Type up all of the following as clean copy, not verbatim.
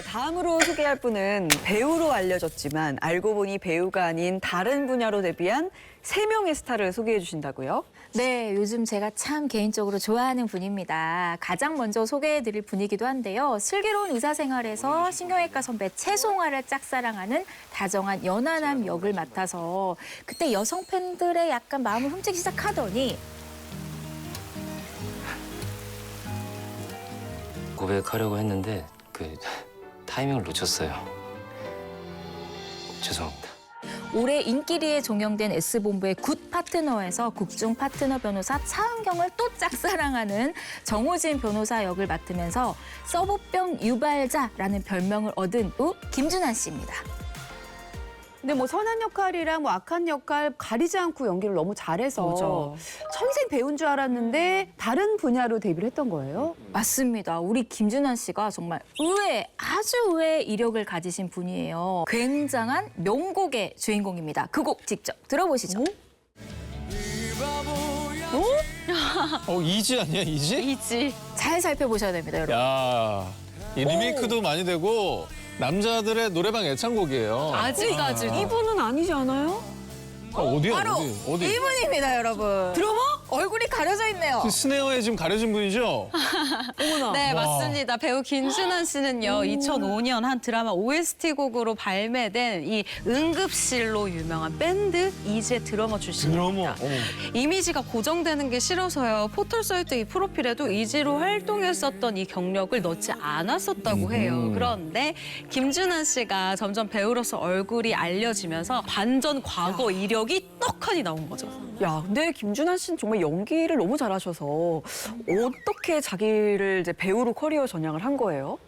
다음으로 소개할 분은 배우로 알려졌지만 알고 보니 배우가 아닌 다른 분야로 데뷔한 3명의 스타를 소개해 주신다고요? 네, 요즘 제가 참 개인적으로 좋아하는 분입니다. 가장 먼저 소개해드릴 분이기도 한데요. 슬기로운 의사생활에서 신경외과 선배 최송화를 짝사랑하는 다정한 연하남 역을 맡아서 그때 여성 팬들의 약간 마음을 훔치기 시작하더니 고백하려고 했는데 그 타이밍을 놓쳤어요. 죄송합니다. 올해 인기리에 종영된 S본부의 굿 파트너에서 국중 파트너 변호사 차은경을 또 짝사랑하는 정호진 변호사 역을 맡으면서 서브병 유발자라는 별명을 얻은 우 김준한 씨입니다. 근데 뭐 선한 역할이랑 뭐 악한 역할 가리지 않고 연기를 너무 잘해서 그죠. 천생 배우인 줄 알았는데 다른 분야로 데뷔를 했던 거예요? 맞습니다. 우리 김준한 씨가 정말 아주 의외의 이력을 가지신 분이에요. 굉장한 명곡의 주인공입니다. 그 곡 직접 들어보시죠. 이지 아니야, 이지? 잘 살펴보셔야 됩니다, 여러분. 야, 이 리메이크도 많이 되고 남자들의 노래방 애창곡이에요. 아직까지. 이분은 아니지 않아요? 어디야, 바로 어디? 이분입니다, 여러분. 드러머? 얼굴이 가려져 있네요. 그 스네어에 지금 가려진 분이죠? 어머나. 네, 맞습니다. 배우 김준한 씨는요, 2005년 한 드라마 OST 곡으로 발매된 이 응급실로 유명한 밴드 이지의 드러머 출신입니다. 어머. 이미지가 고정되는 게 싫어서요. 포털 사이트 이 프로필에도 이지로 활동했었던 이 경력을 넣지 않았었다고 해요. 그런데 김준한 씨가 점점 배우로서 얼굴이 알려지면서 반전 과거 이력이 떡하니 나온 거죠. 야, 근데 김준한 씨는 정말 연기를 너무 잘하셔서 어떻게 자기를 이제 배우로 커리어 전향을 한 거예요?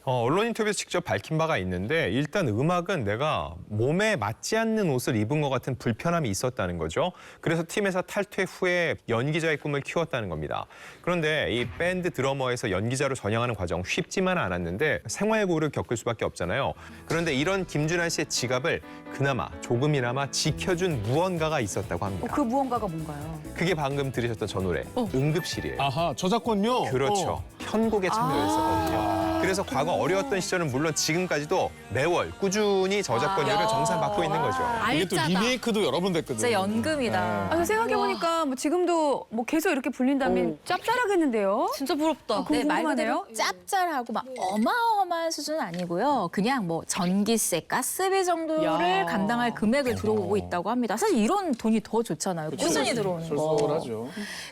언론 인터뷰에서 직접 밝힌 바가 있는데 일단 음악은 내가 몸에 맞지 않는 옷을 입은 것 같은 불편함이 있었다는 거죠. 그래서 팀에서 탈퇴 후에 연기자의 꿈을 키웠다는 겁니다. 그런데 이 밴드 드러머에서 연기자로 전향하는 과정 쉽지만은 않았는데 생활고를 겪을 수밖에 없잖아요. 그런데 이런 김준한 씨의 지갑을 그나마 조금이나마 지켜준 무언가가 있었다고 합니다. 그 무언가가 뭔가요? 그게 방금 들으셨던 저 노래, 응급실이에요. 아하, 저작권료? 그렇죠. 편곡에 참여했었거든요. 그래서 과거 어려웠던 시절은 물론 지금까지도 매월 꾸준히 저작권료를 정산받고 있는 거죠. 이게 또 리메이크도 여러 번 됐거든. 진짜 연금이다. 아, 생각해보니까 뭐 지금도 뭐 계속 이렇게 불린다면 짭짤하겠는데요? 진짜 부럽다. 네, 말 궁금하네요. 그대로 짭짤하고 막 어마어마한 수준은 아니고요. 그냥 뭐 전기세, 가스비 정도를 야. 감당할 금액을 들어오고 있다고 합니다. 사실 이런 돈이 더 좋잖아요. 꾸준히 들어오는 거. 쏠쏠하죠.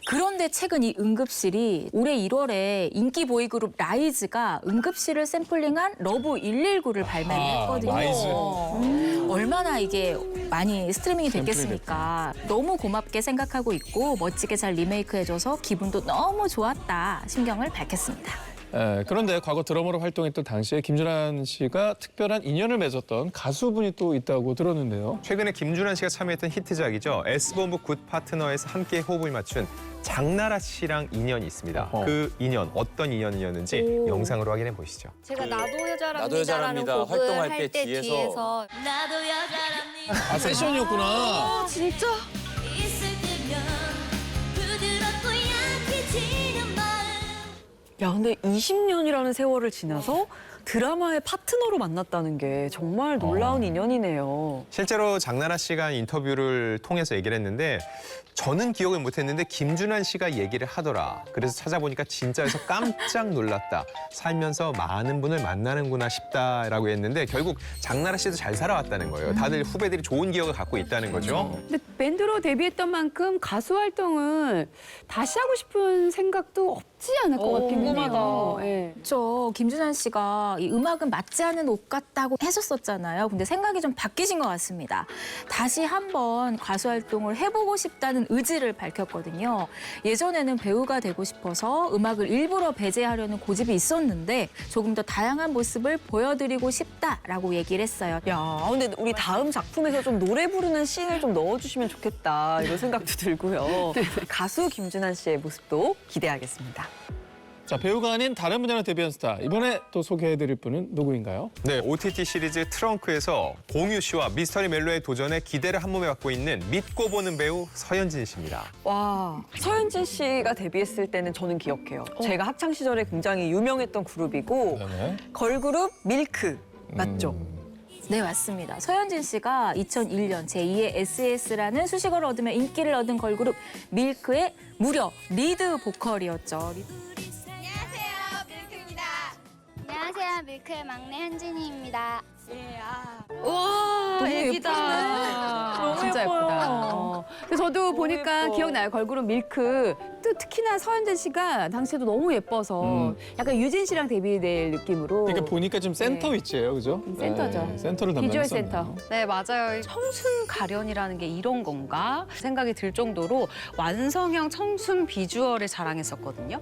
그런데 최근 이 응급실이 올해 1월에 인기 보이그룹 라이즈가 응급실을 샘플링한 러브 119를 발매했거든요. 라이즈. 얼마나 이게 많이 스트리밍이 됐겠습니까? 너무 고맙게 생각하고 있고 멋지게 잘 리메이크해줘서 기분도 너무 좋았다. 심경을 밝혔습니다. 그런데 과거 드러머로 활동했던 당시에 김준한 씨가 특별한 인연을 맺었던 가수분이 또 있다고 들었는데요. 최근에 김준한 씨가 참여했던 히트작이죠. S본부 굿 파트너에서 함께 호흡을 맞춘 장나라 씨랑 인연이 있습니다. 그 인연, 어떤 인연이었는지 영상으로 확인해 보시죠. 제가 나도 여자랍니다라는 나도 여자랍니다. 곡을 활동할 할 때 때 뒤에서. 뒤에서 나도 여자랍니다. 아, 세션이었구나. 진짜? 있을 때면 부드럽고 약해지는 마음. 야, 근데 20년이라는 세월을 지나서 드라마의 파트너로 만났다는 게 정말 놀라운 인연이네요. 실제로 장나라 씨가 인터뷰를 통해서 얘기를 했는데 저는 기억을 못했는데 김준한 씨가 얘기를 하더라. 그래서 찾아보니까 진짜여서 깜짝 놀랐다. 살면서 많은 분을 만나는구나 싶다라고 했는데 결국 장나라 씨도 잘 살아왔다는 거예요. 다들 후배들이 좋은 기억을 갖고 있다는 거죠. 근데 밴드로 데뷔했던 만큼 가수 활동을 다시 하고 싶은 생각도 없지 않을 것 같긴 해요. 예. 그렇죠. 김준한 씨가 이 음악은 맞지 않은 옷 같다고 했었잖아요. 근데 생각이 좀 바뀌신 것 같습니다. 다시 한번 가수 활동을 해보고 싶다는 의지를 밝혔거든요. 예전에는 배우가 되고 싶어서 음악을 일부러 배제하려는 고집이 있었는데 조금 더 다양한 모습을 보여드리고 싶다라고 얘기를 했어요. 야, 근데 우리 다음 작품에서 좀 노래 부르는 씬을 좀 넣어주시면 좋겠다 이런 생각도 들고요. 가수 김준한 씨의 모습도 기대하겠습니다. 자, 배우가 아닌 다른 분야로 데뷔한 스타. 이번에 또 소개해드릴 분은 누구인가요? 네, OTT 시리즈 트렁크에서 공유 씨와 미스터리 멜로의 도전에 기대를 한 몸에 갖고 있는 믿고 보는 배우 서현진 씨입니다. 와, 서현진 씨가 데뷔했을 때는 저는 기억해요. 제가 학창 시절에 굉장히 유명했던 그룹이고 네네. 걸그룹 밀크 맞죠? 네, 맞습니다. 서현진 씨가 2001년 제2의 SES라는 수식어를 얻으며 인기를 얻은 걸그룹 밀크의 무려 리드 보컬이었죠. 안녕하세요, 밀크입니다. 안녕하세요, 밀크의 막내 현진이입니다. 와, 너무 애기다. 진짜 예쁘다. 그래서 저도 보니까 예뻐. 기억나요. 걸그룹 밀크. 또 특히나 서현진 씨가 당시에도 너무 예뻐서 약간 유진 씨랑 데뷔될 느낌으로. 그러니까 보니까 지금 센터 네. 위치예요, 그죠? 센터죠. 네, 센터를 비주얼 담당했었네요. 센터. 네, 맞아요. 청순 가련이라는 게 이런 건가 생각이 들 정도로 완성형 청순 비주얼을 자랑했었거든요.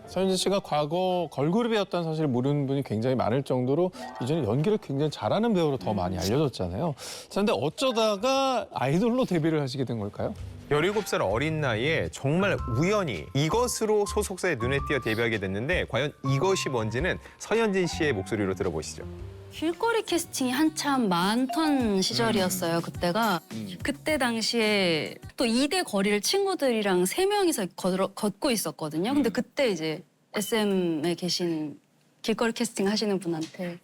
서현진 씨가 과거 걸그룹이었다는 사실을 모르는 분이 굉장히 많을 정도로 이전에 연기를 굉장히 잘하는 배우로 더 많이 알려졌잖아요. 그런데 어쩌다가 아이돌로 데뷔를 하시게 된 걸까요? 17살 어린 나이에 정말 우연히 이것으로 소속사에 눈에 띄어 데뷔하게 됐는데 과연 이것이 뭔지는 서현진 씨의 목소리로 들어보시죠. 길거리 캐스팅이 한참 많던 시절이었어요, 그때가. 그때 당시에 또 2대 거리를 친구들이랑 3명이서 걷고 있었거든요. 근데 그때 이제 SM에 계신 길거리 캐스팅 하시는 분한테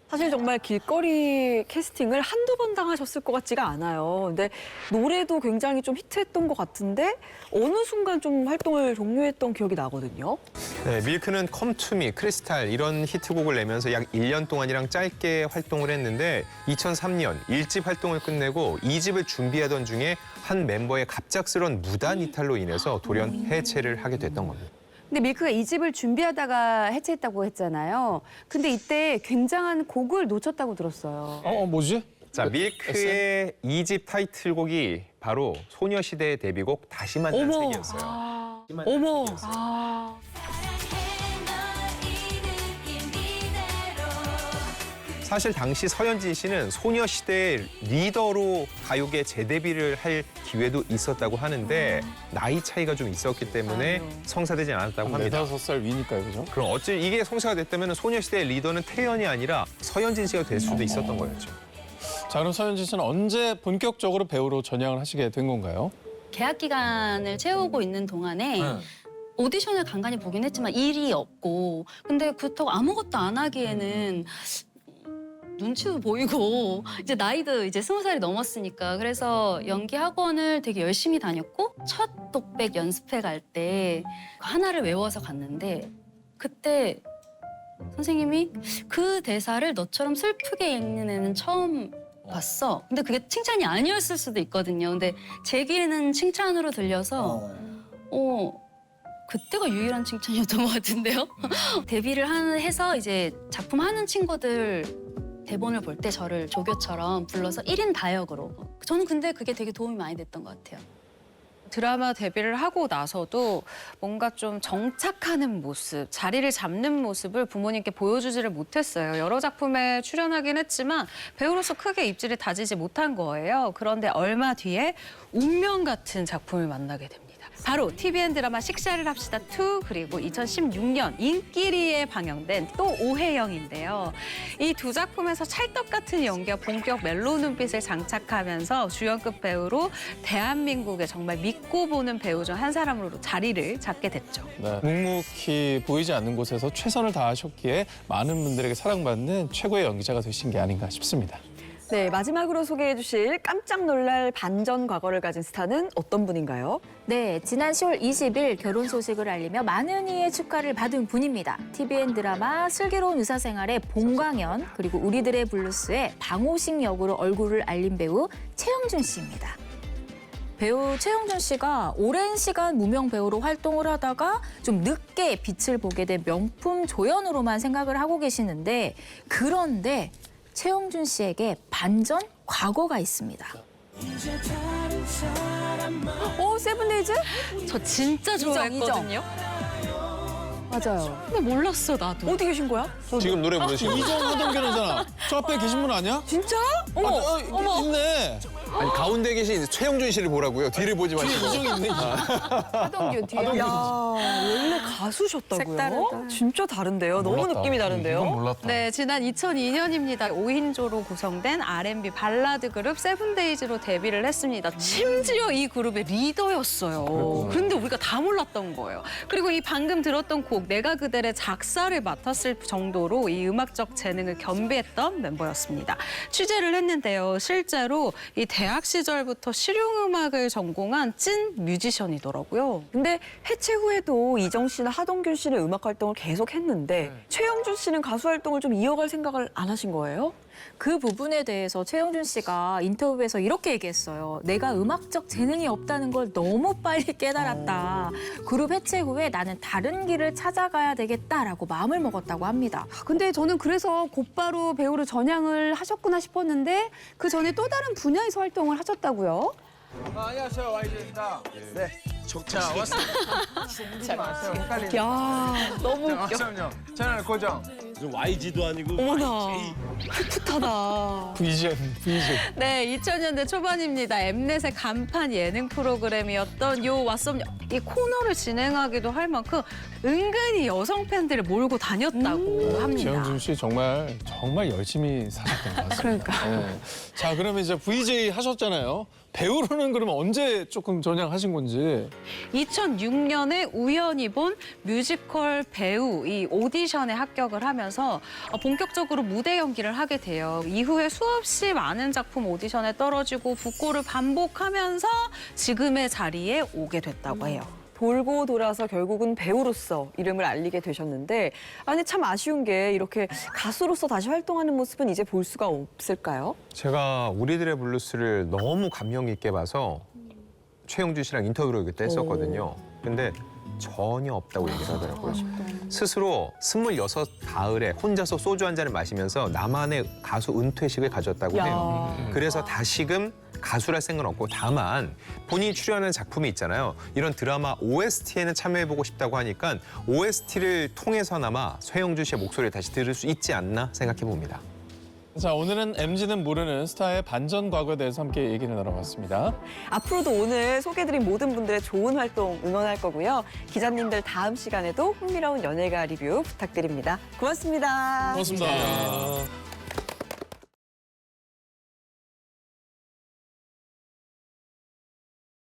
사실 정말 길거리 캐스팅을 한두 번 당하셨을 것 같지가 않아요. 근데 노래도 굉장히 좀 히트했던 것 같은데 어느 순간 좀 활동을 종료했던 기억이 나거든요. 네, 밀크는 Come to Me, 크리스탈 이런 히트곡을 내면서 약 1년 동안이랑 짧게 활동을 했는데 2003년 1집 활동을 끝내고 2집을 준비하던 중에 한 멤버의 갑작스러운 무단 이탈로 인해서 돌연 해체를 하게 됐던 겁니다. 근데 밀크가 이 집을 준비하다가 해체했다고 했잖아요. 근데 이때 굉장한 곡을 놓쳤다고 들었어요. 뭐지? 자, 밀크의 2집 타이틀곡이 바로 소녀시대의 데뷔곡 다시 만난 색이었어요. 어머. 사실 당시 서현진 씨는 소녀시대의 리더로 가요계 재데뷔를 할 기회도 있었다고 하는데 나이 차이가 좀 있었기 때문에 성사되지 않았다고 합니다. 4-5살 위니까요, 그죠? 그럼 어찌 이게 성사가 됐다면 소녀시대의 리더는 태연이 아니라 서현진 씨가 될 수도 있었던 거였죠. 자, 그럼 서현진 씨는 언제 본격적으로 배우로 전향을 하시게 된 건가요? 계약 기간을 채우고 있는 동안에 오디션을 간간히 보긴 했지만 일이 없고 근데 그렇다고 아무것도 안 하기에는 눈치도 보이고 이제 나이도 이제 20살이 넘었으니까 그래서 연기 학원을 되게 열심히 다녔고 첫 독백 연습회 갈 때 하나를 외워서 갔는데 그때 선생님이 그 대사를 너처럼 슬프게 읽는 애는 처음 봤어. 근데 그게 칭찬이 아니었을 수도 있거든요. 근데 제 귀에는 칭찬으로 들려서 그때가 유일한 칭찬이었던 것 같은데요. 데뷔를 해서 이제 작품 하는 친구들 대본을 볼 때 저를 조교처럼 불러서 1인 다역으로. 저는 근데 그게 되게 도움이 많이 됐던 것 같아요. 드라마 데뷔를 하고 나서도 뭔가 좀 정착하는 모습, 자리를 잡는 모습을 부모님께 보여주지를 못했어요. 여러 작품에 출연하긴 했지만 배우로서 크게 입지를 다지지 못한 거예요. 그런데 얼마 뒤에 운명 같은 작품을 만나게 됩니다. 바로 TVN 드라마 식사를 합시다 2 그리고 2016년 인기리에 방영된 또 오해영인데요. 이 두 작품에서 찰떡 같은 연기와 본격 멜로 눈빛을 장착하면서 주연급 배우로 대한민국의 정말 믿고 보는 배우 중 한 사람으로 자리를 잡게 됐죠. 네. 묵묵히 보이지 않는 곳에서 최선을 다하셨기에 많은 분들에게 사랑받는 최고의 연기자가 되신 게 아닌가 싶습니다. 네, 마지막으로 소개해 주실 깜짝 놀랄 반전 과거를 가진 스타는 어떤 분인가요? 네, 지난 10월 20일 결혼 소식을 알리며 많은 이의 축하를 받은 분입니다. TVN 드라마 슬기로운 의사생활의 봉광현 그리고 우리들의 블루스의 방호식 역으로 얼굴을 알린 배우 최영준 씨입니다. 배우 최영준 씨가 오랜 시간 무명 배우로 활동을 하다가 좀 늦게 빛을 보게 된 명품 조연으로만 생각을 하고 계시는데 그런데 최영준 씨에게 반전 과거가 있습니다. 세븐데이즈? 저 진짜 좋아했거든요. 맞아요. 근데 몰랐어, 나도. 어디 계신 거야? 지금 노래 부르시는 이정호 변호사잖아. 저 앞에 계신 분 아니야? 진짜? 어머, 있네. 아니, 가운데 계신 이제 최영준 씨를 보라고요. 뒤를 보지 마시고. 뒤에 있네. 하동균 뒤에. 야, 원래 가수셨다고요? 색다르다. 진짜 다른데요. 너무 몰랐다. 느낌이 이건 다른데요. 몰랐다. 네, 지난 2002년입니다. 5인조로 구성된 R&B 발라드 그룹 세븐데이즈로 데뷔를 했습니다. 심지어 이 그룹의 리더였어요. 그런데 우리가 다 몰랐던 거예요. 그리고 이 방금 들었던 곡 내가 그대의 작사를 맡았을 정도로 이 음악적 재능을 겸비했던 멤버였습니다. 취재를 했는데요. 실제로 이 대학 시절부터 실용음악을 전공한 찐 뮤지션이더라고요. 근데 해체 후에도 이정 씨나 하동균 씨는 음악 활동을 계속 했는데 최영준 씨는 가수 활동을 좀 이어갈 생각을 안 하신 거예요? 그 부분에 대해서 최영준 씨가 인터뷰에서 이렇게 얘기했어요. 내가 음악적 재능이 없다는 걸 너무 빨리 깨달았다. 그룹 해체 후에 나는 다른 길을 찾아가야 되겠다라고 마음을 먹었다고 합니다. 근데 저는 그래서 곧바로 배우로 전향을 하셨구나 싶었는데 그 전에 또 다른 분야에서 활동을 하셨다고요? 안녕하세요. YG입니다. 네. 자, 왔습니다. 숨기지 마세요. 헷갈리네. 야, 너무 웃겨. 잠시만요. 채널 고정. YG도 아니고 어머나, 풋풋하다. VJ. 네, 2000년대 초반입니다. 엠넷의 간판 예능 프로그램이었던 요 왓썹 이 코너를 진행하기도 할 만큼 은근히 여성 팬들을 몰고 다녔다고 합니다. 최영준 씨 정말 열심히 사셨던 것 같습니다. 그러니까. 자, 그러면 이제 VJ 하셨잖아요. 배우로는 그러면 언제 조금 전향하신 건지. 2006년에 우연히 본 뮤지컬 배우 이 오디션에 합격을 하면서 본격적으로 무대 연기를 하게 돼요. 이후에 수없이 많은 작품 오디션에 떨어지고 부고를 반복하면서 지금의 자리에 오게 됐다고 해요. 돌고 돌아서 결국은 배우로서 이름을 알리게 되셨는데 아니 참 아쉬운 게 이렇게 가수로서 다시 활동하는 모습은 이제 볼 수가 없을까요? 제가 우리들의 블루스를 너무 감명 깊게 봐서 최영준 씨랑 인터뷰를 그때 했었거든요. 근데 전혀 없다고 얘기를 하더라고요. 스스로 26 가을에 혼자서 소주 한 잔을 마시면서 나만의 가수 은퇴식을 가졌다고 해요. 그래서 다시금 가수랄 생각은 없고 다만 본인이 출연하는 작품이 있잖아요. 이런 드라마 OST에는 참여해보고 싶다고 하니까 OST를 통해서나마 최영준 씨의 목소리를 다시 들을 수 있지 않나 생각해봅니다. 자, 오늘은 MZ는 모르는 스타의 반전 과거에 대해서 함께 얘기를 나눠봤습니다. 앞으로도 오늘 소개해드린 모든 분들의 좋은 활동 응원할 거고요. 기자님들 다음 시간에도 흥미로운 연예가 리뷰 부탁드립니다. 고맙습니다. 고맙습니다.